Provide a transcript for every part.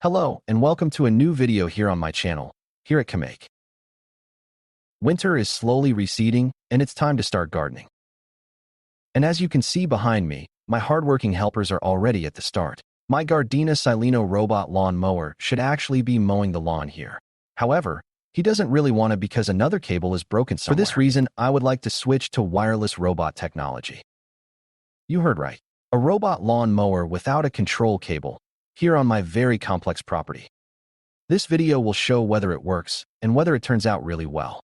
Hello, and welcome to a new video here on my channel, here at Commaik. Winter is slowly receding, and it's time to start gardening. And as you can see behind me, my hardworking helpers are already at the start. My Gardena Sileno robot lawn mower should actually be mowing the lawn here. However, he doesn't really want to because another cable is broken somewhere. For this reason, I would like to switch to wireless robot technology. You heard right. A robot lawn mower without a control cable, here on my very complex property. This video will show whether it works and whether it turns out really well.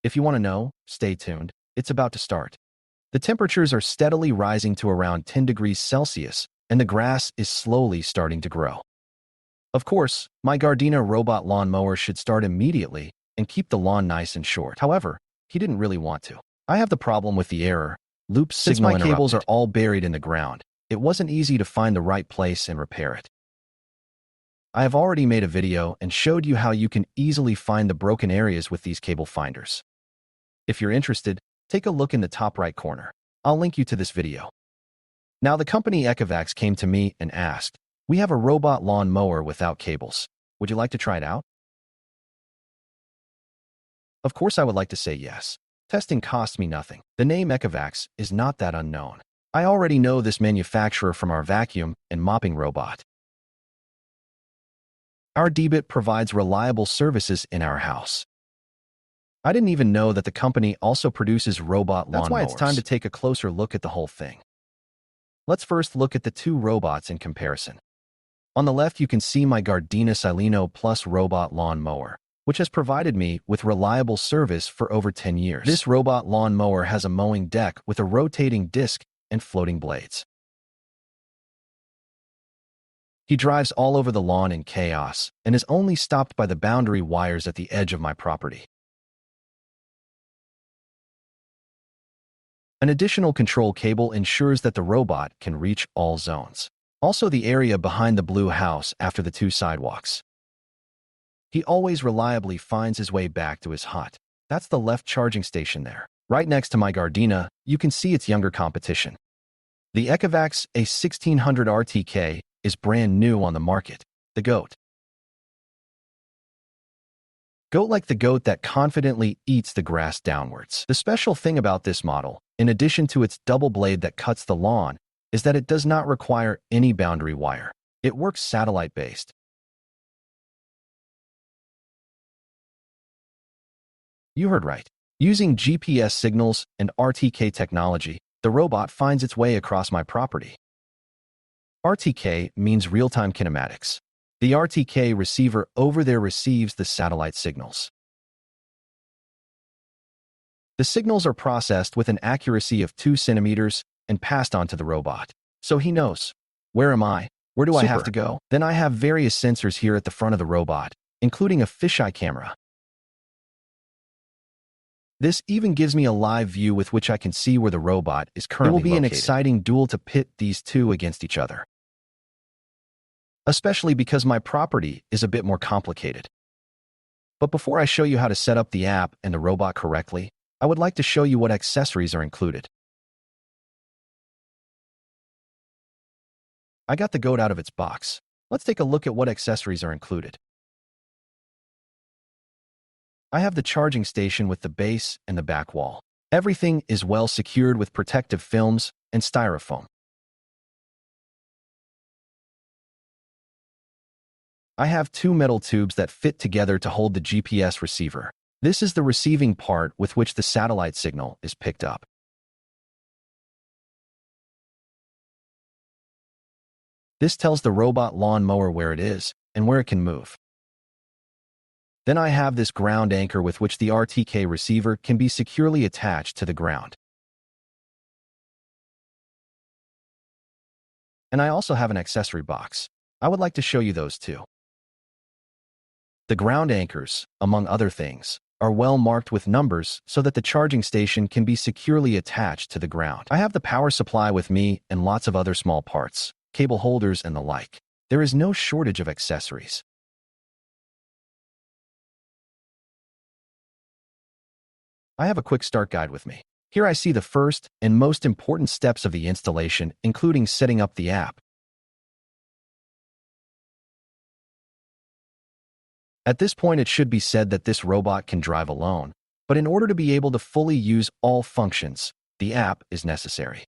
If you want to know, stay tuned. It's about to start. The temperatures are steadily rising to around 10 degrees Celsius, and the grass is slowly starting to grow. Of course, my Gardena robot lawn mower should start immediately and keep the lawn nice and short. However, he didn't really want to. I have the problem with the error loop signal interrupted. Since my cables are all buried in the ground, it wasn't easy to find the right place and repair it. I have already made a video and showed you how you can easily find the broken areas with these cable finders. If you're interested, take a look in the top right corner. I'll link you to this video. Now the company Ecovacs came to me and asked, "We have a robot lawn mower without cables. Would you like to try it out?" Of course I would like to say yes. Testing costs me nothing. The name Ecovacs is not that unknown. I already know this manufacturer from our vacuum and mopping robot. Our Deebot provides reliable services in our house. I didn't even know that the company also produces robot lawn mowers. That's why it's time to take a closer look at the whole thing. Let's first look at the two robots in comparison. On the left, you can see my Gardena Sileno Plus robot lawn mower, which has provided me with reliable service for over 10 years. This robot lawn mower has a mowing deck with a rotating disc and floating blades. He drives all over the lawn in chaos and is only stopped by the boundary wires at the edge of my property. An additional control cable ensures that the robot can reach all zones. Also, the area behind the blue house after the two sidewalks. He always reliably finds his way back to his hut. That's the left charging station there. Right next to my Gardena, you can see its younger competition. The Ecovacs A1600 RTK is brand new on the market, the GOAT. GOAT like the goat that confidently eats the grass downwards. The special thing about this model, in addition to its double blade that cuts the lawn, is that it does not require any boundary wire. It works satellite-based. You heard right. Using GPS signals and RTK technology, the robot finds its way across my property. RTK means real-time kinematics. The RTK receiver over there receives the satellite signals. The signals are processed with an accuracy of 2 centimeters and passed on to the robot. So he knows, where am I? Where do I have to go? Then I have various sensors here at the front of the robot, including a fisheye camera. This even gives me a live view with which I can see where the robot is currently located. It will be an exciting duel to pit these two against each other. Especially because my property is a bit more complicated. But before I show you how to set up the app and the robot correctly, I would like to show you what accessories are included. I got the GOAT out of its box. Let's take a look at what accessories are included. I have the charging station with the base and the back wall. Everything is well secured with protective films and styrofoam. I have 2 metal tubes that fit together to hold the GPS receiver. This is the receiving part with which the satellite signal is picked up. This tells the robot lawn mower where it is and where it can move. Then I have this ground anchor with which the RTK receiver can be securely attached to the ground. And I also have an accessory box. I would like to show you those too. The ground anchors, among other things, are well marked with numbers so that the charging station can be securely attached to the ground. I have the power supply with me and lots of other small parts, cable holders and the like. There is no shortage of accessories. I have a quick start guide with me. Here I see the first and most important steps of the installation, including setting up the app. At this point, it should be said that this robot can drive alone, but in order to be able to fully use all functions, the app is necessary.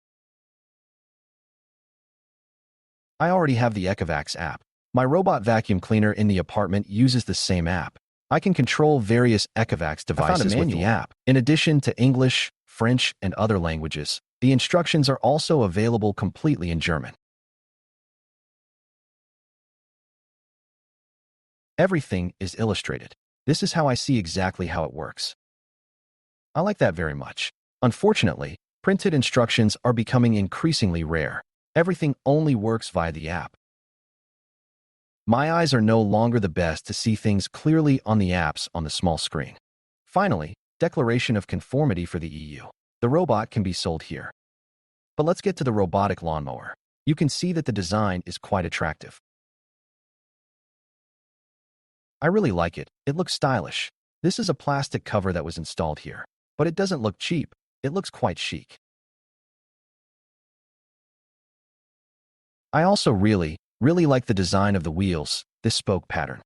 I already have the Ecovacs app. My robot vacuum cleaner in the apartment uses the same app. I can control various Ecovacs devices with the app. In addition to English, French, and other languages, the instructions are also available completely in German. Everything is illustrated. This is how I see exactly how it works. I like that very much. Unfortunately, printed instructions are becoming increasingly rare. Everything only works via the app. My eyes are no longer the best to see things clearly on the apps on the small screen. Finally, declaration of conformity for the EU. The robot can be sold here. But let's get to the robotic lawnmower. You can see that the design is quite attractive. I really like it. It looks stylish. This is a plastic cover that was installed here. But it doesn't look cheap. It looks quite chic. I also really like the design of the wheels, this spoke pattern.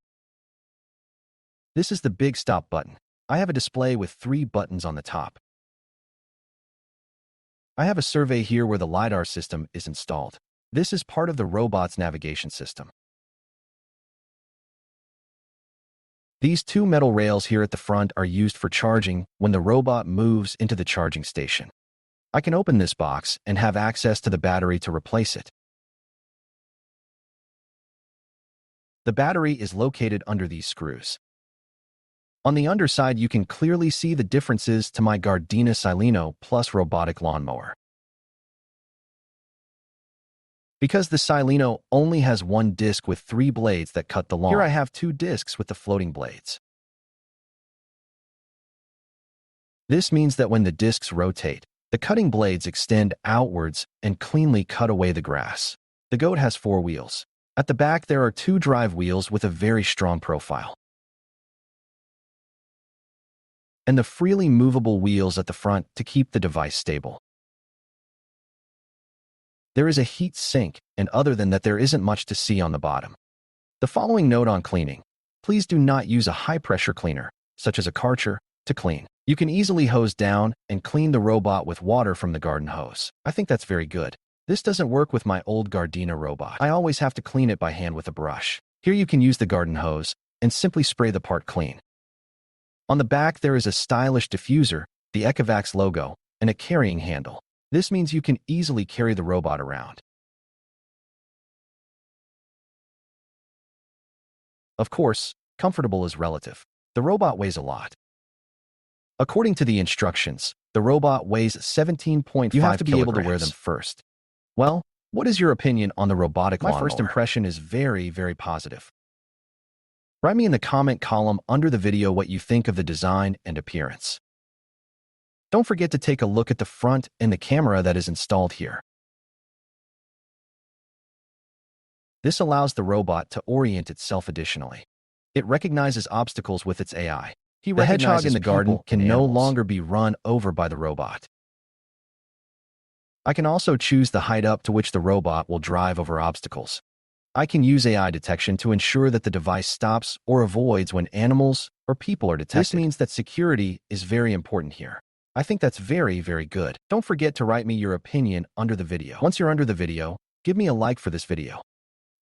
This is the big stop button. I have a display with 3 buttons on the top. I have a survey here where the LiDAR system is installed. This is part of the robot's navigation system. These 2 metal rails here at the front are used for charging when the robot moves into the charging station. I can open this box and have access to the battery to replace it. The battery is located under these screws. On the underside, you can clearly see the differences to my Gardena Sileno Plus robotic lawnmower. Because the Sileno only has 1 disc with 3 blades that cut the lawn, here I have 2 discs with the floating blades. This means that when the discs rotate, the cutting blades extend outwards and cleanly cut away the grass. The goat has 4 wheels. At the back, there are 2 drive wheels with a very strong profile. And the freely movable wheels at the front to keep the device stable. There is a heat sink, and other than that, there isn't much to see on the bottom. The following note on cleaning. Please do not use a high-pressure cleaner, such as a Karcher, to clean. You can easily hose down and clean the robot with water from the garden hose. I think that's very good. This doesn't work with my old Gardena robot. I always have to clean it by hand with a brush. Here you can use the garden hose and simply spray the part clean. On the back, there is a stylish diffuser, the Ecovacs logo, and a carrying handle. This means you can easily carry the robot around. Of course, comfortable is relative. The robot weighs a lot. According to the instructions, the robot weighs 17.5 kilograms. You have to be able to wear them first. Well, what is your opinion on the robotic lawnmower? My first impression is very positive. Write me in the comment column under the video what you think of the design and appearance. Don't forget to take a look at the front and the camera that is installed here. This allows the robot to orient itself additionally. It recognizes obstacles with its AI. The hedgehog in the garden can no longer be run over by the robot. I can also choose the height up to which the robot will drive over obstacles. I can use AI detection to ensure that the device stops or avoids when animals or people are detected. This means that security is very important here. I think that's very good. Don't forget to write me your opinion under the video. Once you're under the video, give me a like for this video.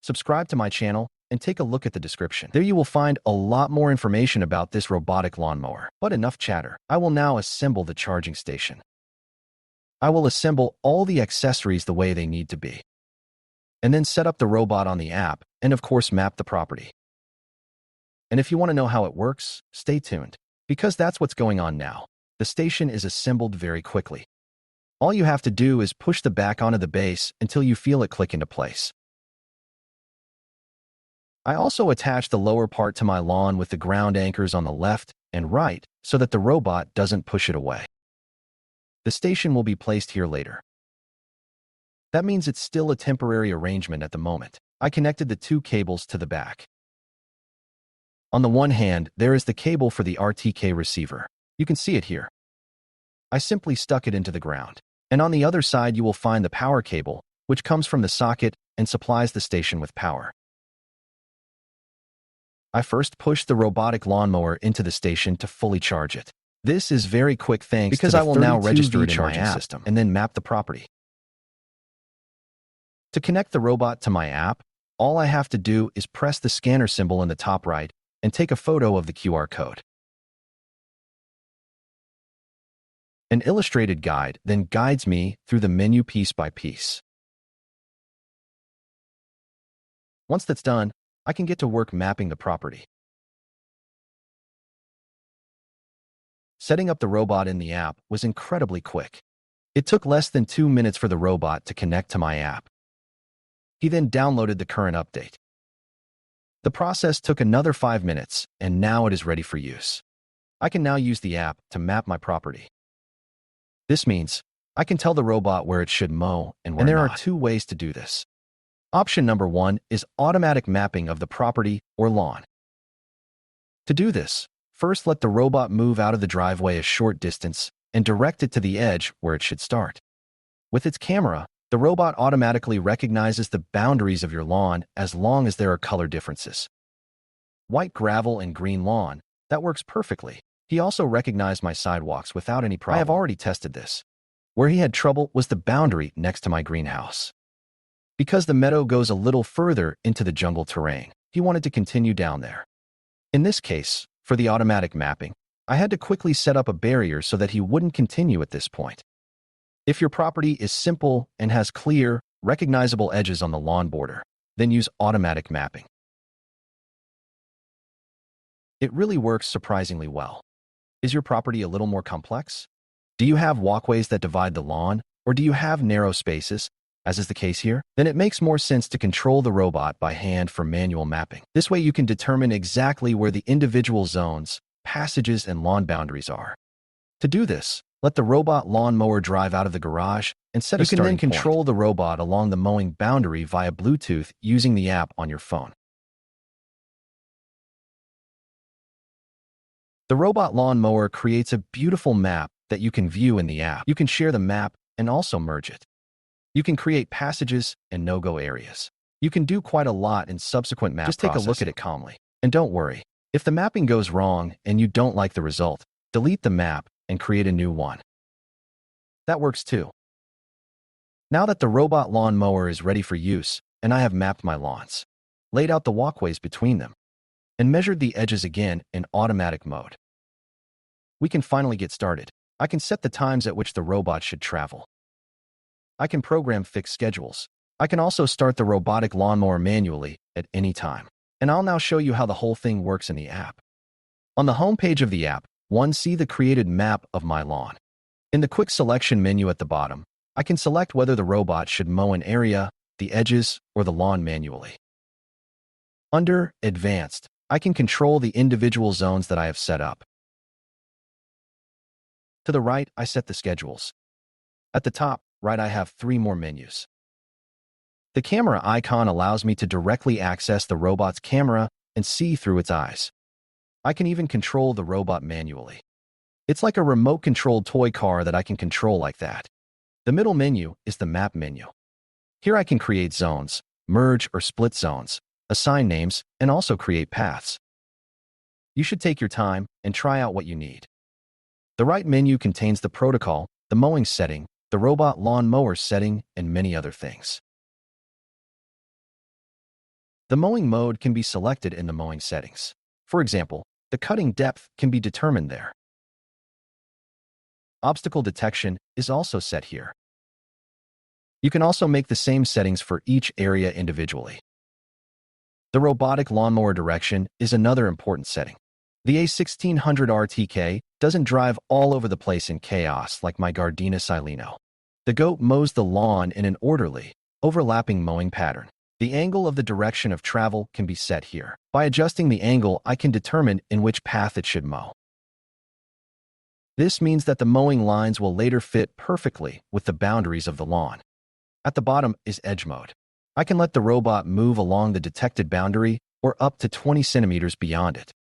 Subscribe to my channel and take a look at the description. There you will find a lot more information about this robotic lawnmower. But enough chatter. I will now assemble the charging station. I will assemble all the accessories the way they need to be. And then set up the robot on the app, and of course map the property. And if you want to know how it works, stay tuned, because that's what's going on now. The station is assembled very quickly. All you have to do is push the back onto the base until you feel it click into place. I also attach the lower part to my lawn with the ground anchors on the left and right so that the robot doesn't push it away. The station will be placed here later. That means it's still a temporary arrangement at the moment. I connected the 2 cables to the back. On the one hand, there is the cable for the RTK receiver. You can see it here. I simply stuck it into the ground. And on the other side, you will find the power cable, which comes from the socket and supplies the station with power. I first push the robotic lawnmower into the station to fully charge it. This is very quick thanks because I will now register it in my app system and then map the property. To connect the robot to my app, all I have to do is press the scanner symbol in the top right and take a photo of the QR code. An illustrated guide then guides me through the menu piece by piece. Once that's done, I can get to work mapping the property. Setting up the robot in the app was incredibly quick. It took less than 2 minutes for the robot to connect to my app. He then downloaded the current update. The process took another 5 minutes, and now it is ready for use. I can now use the app to map my property. This means I can tell the robot where it should mow and where not. And there are 2 ways to do this. Option number 1 is automatic mapping of the property or lawn. To do this, first let the robot move out of the driveway a short distance and direct it to the edge where it should start. With its camera, the robot automatically recognizes the boundaries of your lawn as long as there are color differences. White gravel and green lawn, that works perfectly. He also recognized my sidewalks without any problem. I have already tested this. Where he had trouble was the boundary next to my greenhouse. Because the meadow goes a little further into the jungle terrain, he wanted to continue down there. In this case, for the automatic mapping, I had to quickly set up a barrier so that he wouldn't continue at this point. If your property is simple and has clear, recognizable edges on the lawn border, then use automatic mapping. It really works surprisingly well. Is your property a little more complex? Do you have walkways that divide the lawn, or do you have narrow spaces, as is the case here? Then it makes more sense to control the robot by hand for manual mapping. This way you can determine exactly where the individual zones, passages, and lawn boundaries are. To do this, let the robot lawnmower drive out of the garage and set a starting point. You can then control the robot along the mowing boundary via Bluetooth using the app on your phone. The robot lawnmower creates a beautiful map that you can view in the app. You can share the map and also merge it. You can create passages and no-go areas. You can do quite a lot in subsequent map processing. Just take a look at it calmly. And don't worry, if the mapping goes wrong and you don't like the result, delete the map and create a new one. That works too. Now that the robot lawnmower is ready for use, and I have mapped my lawns, laid out the walkways between them, and measured the edges again in automatic mode, we can finally get started. I can set the times at which the robot should travel. I can program fixed schedules. I can also start the robotic lawnmower manually at any time. And I'll now show you how the whole thing works in the app. On the home page of the app, see the created map of my lawn. In the quick selection menu at the bottom, I can select whether the robot should mow an area, the edges, or the lawn manually. Under Advanced, I can control the individual zones that I have set up. To the right, I set the schedules. At the top right, I have 3 more menus. The camera icon allows me to directly access the robot's camera and see through its eyes. I can even control the robot manually. It's like a remote-controlled toy car that I can control like that. The middle menu is the map menu. Here I can create zones, merge or split zones, assign names, and also create paths. You should take your time and try out what you need. The right menu contains the protocol, the mowing setting, the robot lawn mower setting, and many other things. The mowing mode can be selected in the mowing settings. For example, the cutting depth can be determined there. Obstacle detection is also set here. You can also make the same settings for each area individually. The robotic lawnmower direction is another important setting. The A1600 RTK doesn't drive all over the place in chaos like my Gardena Sileno. The goat mows the lawn in an orderly, overlapping mowing pattern. The angle of the direction of travel can be set here. By adjusting the angle, I can determine in which path it should mow. This means that the mowing lines will later fit perfectly with the boundaries of the lawn. At the bottom is edge mode. I can let the robot move along the detected boundary or up to 20 centimeters beyond it.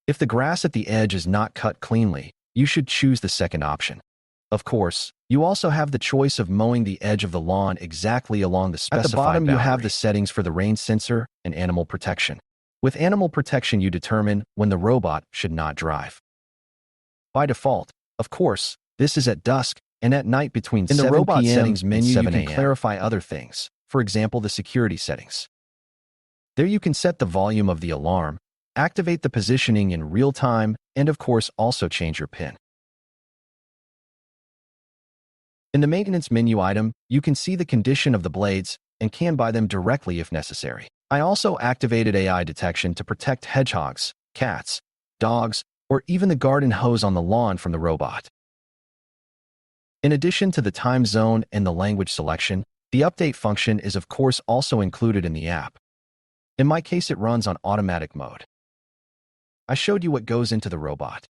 If the grass at the edge is not cut cleanly, you should choose the second option. Of course, You also have the choice of mowing the edge of the lawn exactly along the specified boundary. At the bottom, you have the settings for the rain sensor and animal protection. With animal protection, you determine when the robot should not drive. By default, of course, this is at dusk and at night between 7 p.m. In the robot settings menu, you can clarify other things, for example, the security settings. There you can set the volume of the alarm, activate the positioning in real time, and of course also change your PIN. In the maintenance menu item, you can see the condition of the blades and can buy them directly if necessary. I also activated AI detection to protect hedgehogs, cats, dogs, or even the garden hose on the lawn from the robot. In addition to the time zone and the language selection, the update function is of course also included in the app. In my case, it runs on automatic mode. I showed you what goes into the robot.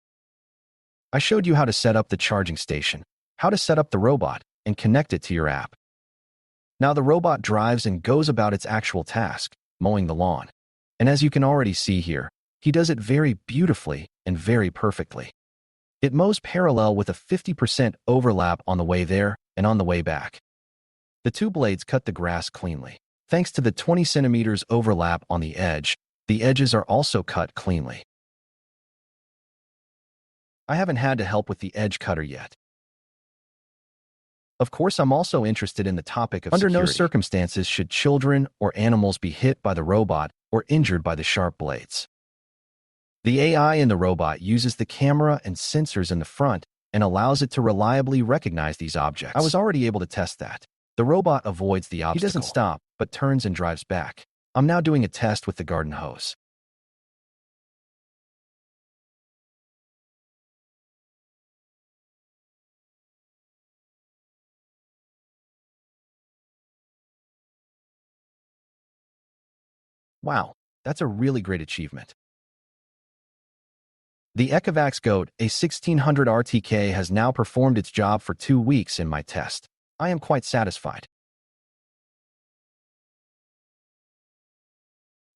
I showed you how to set up the charging station, how to set up the robot, and connect it to your app. Now the robot drives and goes about its actual task, mowing the lawn. And as you can already see here, he does it very beautifully and very perfectly. It mows parallel with a 50% overlap on the way there and on the way back. The two blades cut the grass cleanly. Thanks to the 20 centimeters overlap on the edges are also cut cleanly. I haven't had to help with the edge cutter yet. Of course, I'm also interested in the topic of security. Under no circumstances should children or animals be hit by the robot or injured by the sharp blades. The AI in the robot uses the camera and sensors in the front and allows it to reliably recognize these objects. I was already able to test that. The robot avoids the obstacle. He doesn't stop, but turns and drives back. I'm now doing a test with the garden hose. Wow, that's a really great achievement. The Ecovacs A1600 RTK has now performed its job for 2 weeks in my test. I am quite satisfied.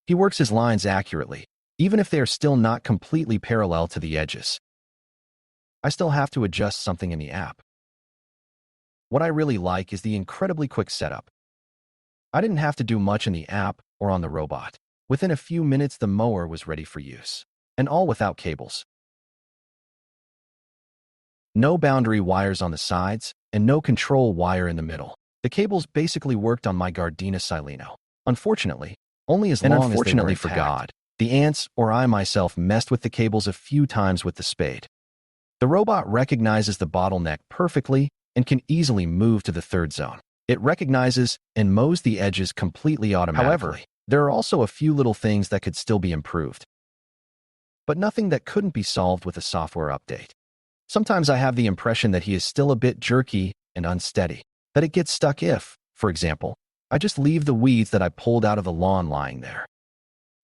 He works his lines accurately, even if they are still not completely parallel to the edges. I still have to adjust something in the app. What I really like is the incredibly quick setup. I didn't have to do much in the app or on the robot. Within a few minutes, the mower was ready for use, and all without cables. No boundary wires on the sides, and no control wire in the middle. The cables basically worked on my Gardena Sileno. Unfortunately, only as long as they were intact. For God, the ants or I myself messed with the cables a few times with the spade. The robot recognizes the bottleneck perfectly and can easily move to the third zone. It recognizes and mows the edges completely automatically. However, there are also a few little things that could still be improved, but nothing that couldn't be solved with a software update. Sometimes I have the impression that he is still a bit jerky and unsteady, that it gets stuck if, for example, I just leave the weeds that I pulled out of the lawn lying there.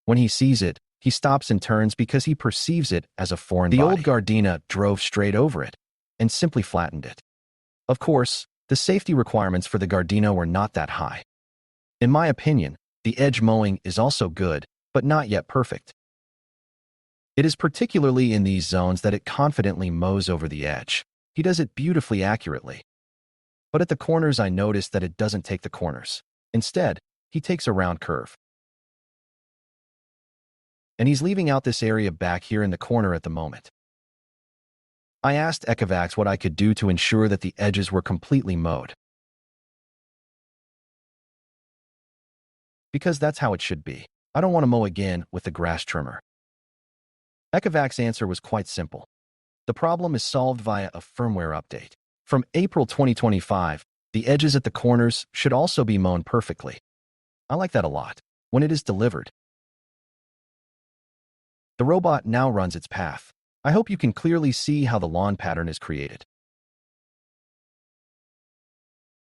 When he sees it, he stops and turns because he perceives it as a foreign body. The old Gardena drove straight over it and simply flattened it. Of course, the safety requirements for the Gardena were not that high. In my opinion, the edge mowing is also good, but not yet perfect. It is particularly in these zones that it confidently mows over the edge. He does it beautifully accurately. But at the corners, I noticed that it doesn't take the corners. Instead, he takes a round curve. And he's leaving out this area back here in the corner at the moment. I asked Ecovacs what I could do to ensure that the edges were completely mowed. Because that's how it should be. I don't want to mow again with the grass trimmer. Ecovacs' answer was quite simple. The problem is solved via a firmware update. From April 2025, the edges at the corners should also be mown perfectly. I like that a lot. When it is delivered, the robot now runs its path. I hope you can clearly see how the lawn pattern is created.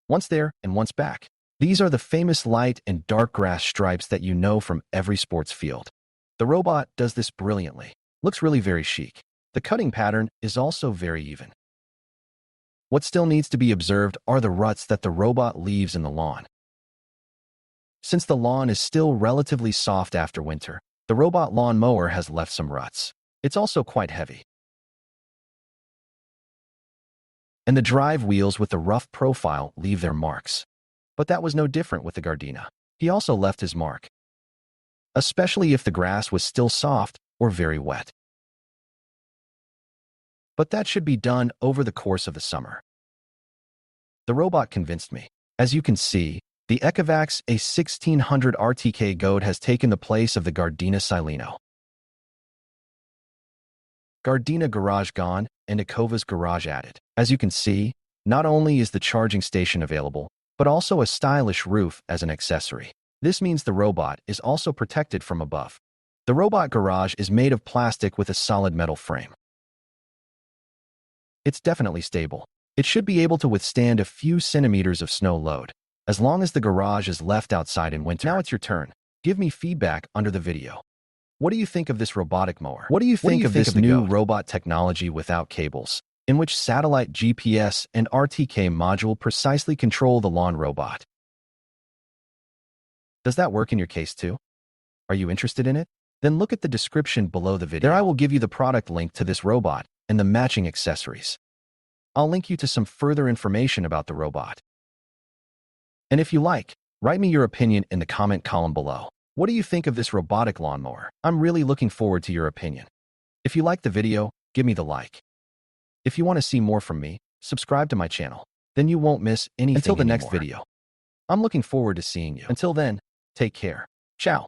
Once there and once back. These are the famous light and dark grass stripes that you know from every sports field. The robot does this brilliantly. Looks really very chic. The cutting pattern is also very even. What still needs to be observed are the ruts that the robot leaves in the lawn. Since the lawn is still relatively soft after winter, the robot lawn mower has left some ruts. It's also quite heavy. and the drive wheels with the rough profile leave their marks. But that was no different with the Gardena. He also left his mark, especially if the grass was still soft or very wet. But that should be done over the course of the summer. The robot convinced me. As you can see, the Ecovacs A1600 RTK goat has taken the place of the Gardena Sileno. Gardena garage gone and Ecovacs garage added. As you can see, not only is the charging station available, but also a stylish roof as an accessory. This means the robot is also protected from above. The robot garage is made of plastic with a solid metal frame. It's definitely stable. It should be able to withstand a few centimeters of snow load, as long as the garage is left outside in winter. Now it's your turn. Give me feedback under the video. What do you think of this robotic mower? What do you think of this new robot technology without cables, in which satellite GPS and RTK module precisely control the lawn robot? Does that work in your case too? Are you interested in it? Then look at the description below the video. There I will give you the product link to this robot and the matching accessories. I'll link you to some further information about the robot. And if you like, write me your opinion in the comment column below. What do you think of this robotic lawnmower? I'm really looking forward to your opinion. If you like the video, give me the like. If you want to see more from me, subscribe to my channel. Then you won't miss anything anymore. Until the next video. I'm looking forward to seeing you. Until then, take care. Ciao.